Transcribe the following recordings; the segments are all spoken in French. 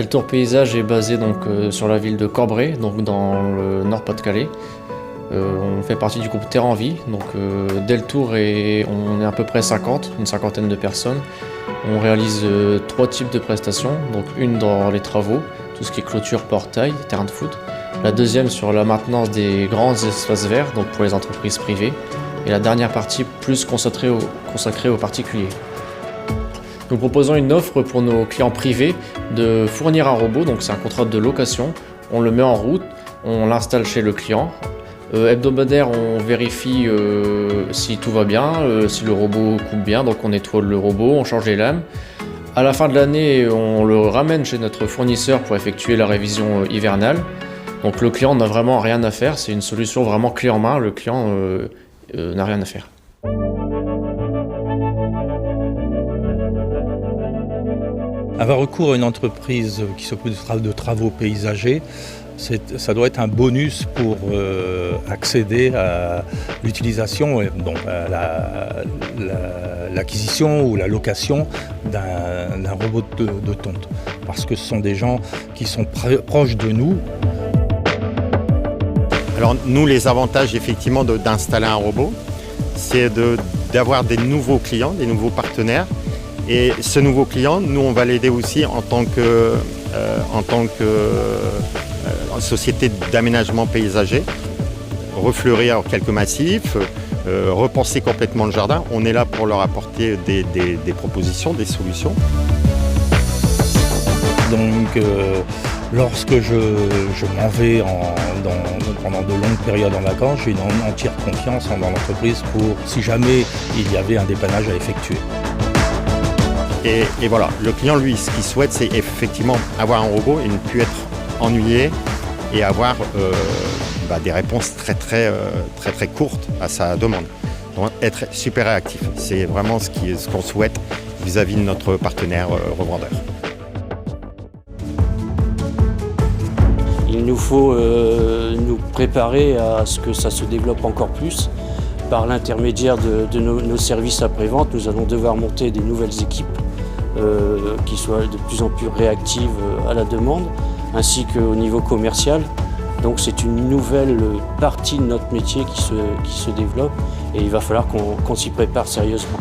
Deltour Paysage est basé sur la ville de Corbray, donc dans le Nord-Pas-de-Calais. On fait partie du groupe Terre en Vie. Deltour, on est à peu près 50, une cinquantaine de personnes. On réalise 3 types de prestations. Donc une dans les travaux, tout ce qui est clôture, portail, terrain de foot. La deuxième sur la maintenance des grands espaces verts, donc pour les entreprises privées. Et la dernière partie plus consacrée aux particuliers. Nous proposons une offre pour nos clients privés de fournir un robot, donc c'est un contrat de location. On le met en route, on l'installe chez le client. Hebdomadaire, on vérifie si tout va bien, si le robot coupe bien, donc on nettoie le robot, on change les lames. À la fin de l'année, on le ramène chez notre fournisseur pour effectuer la révision hivernale. Donc le client n'a vraiment rien à faire, c'est une solution vraiment clé en main, le client n'a rien à faire. Avoir recours à une entreprise qui s'occupe de travaux paysagers, ça doit être un bonus pour accéder à l'utilisation, donc à l'acquisition ou la location d'un robot de tonte. Parce que ce sont des gens qui sont proches de nous. Alors nous, les avantages effectivement d'installer un robot, c'est d'avoir des nouveaux clients, des nouveaux partenaires. Et ce nouveau client, nous, on va l'aider aussi en tant que société d'aménagement paysager, refleurir quelques massifs, repenser complètement le jardin. On est là pour leur apporter des propositions, des solutions. Donc, lorsque je m'en vais pendant de longues périodes en vacances, j'ai une entière confiance dans l'entreprise pour si jamais il y avait un dépannage à effectuer. Et voilà, le client, lui, ce qu'il souhaite, c'est effectivement avoir un robot et ne plus être ennuyé et avoir des réponses très courtes à sa demande. Donc être super réactif, c'est vraiment ce qu'on souhaite vis-à-vis de notre partenaire revendeur. Il nous faut nous préparer à ce que ça se développe encore plus. Par l'intermédiaire de nos services après-vente, nous allons devoir monter des nouvelles équipes qui soient de plus en plus réactives à la demande, ainsi qu'au niveau commercial. Donc c'est une nouvelle partie de notre métier qui se développe et il va falloir qu'on s'y prépare sérieusement.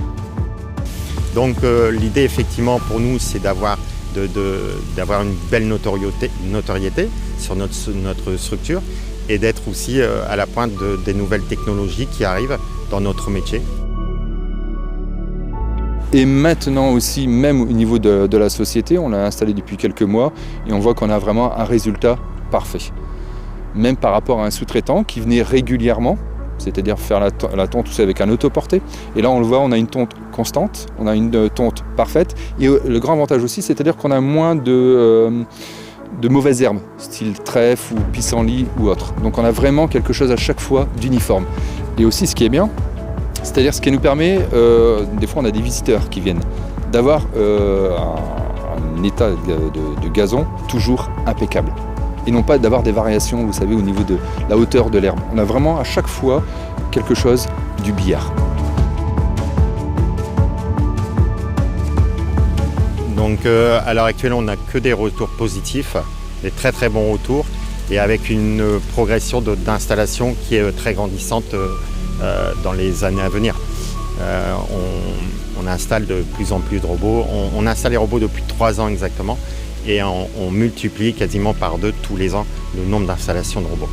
Donc l'idée effectivement pour nous, c'est d'avoir une belle notoriété sur notre structure et d'être aussi à la pointe des nouvelles technologies qui arrivent dans notre métier. Et maintenant aussi, même au niveau de la société, on l'a installé depuis quelques mois et on voit qu'on a vraiment un résultat parfait. Même par rapport à un sous-traitant qui venait régulièrement, c'est-à-dire faire la tonte aussi avec un autoporté. Et là, on le voit, on a une tonte constante, on a une tonte parfaite. Et le grand avantage aussi, c'est-à-dire qu'on a moins de mauvaises herbes, style trèfle ou pissenlit ou autre. Donc on a vraiment quelque chose à chaque fois d'uniforme. Et aussi, ce qui est bien, c'est-à-dire ce qui nous permet, des fois on a des visiteurs qui viennent, d'avoir un état de gazon toujours impeccable. Et non pas d'avoir des variations, vous savez, au niveau de la hauteur de l'herbe. On a vraiment à chaque fois quelque chose du billard. Donc à l'heure actuelle, on n'a que des retours positifs, des très bons retours, et avec une progression d'installation qui est très grandissante dans les années à venir. On installe de plus en plus de robots. On installe les robots depuis 3 ans exactement et on multiplie quasiment par 2 tous les ans le nombre d'installations de robots.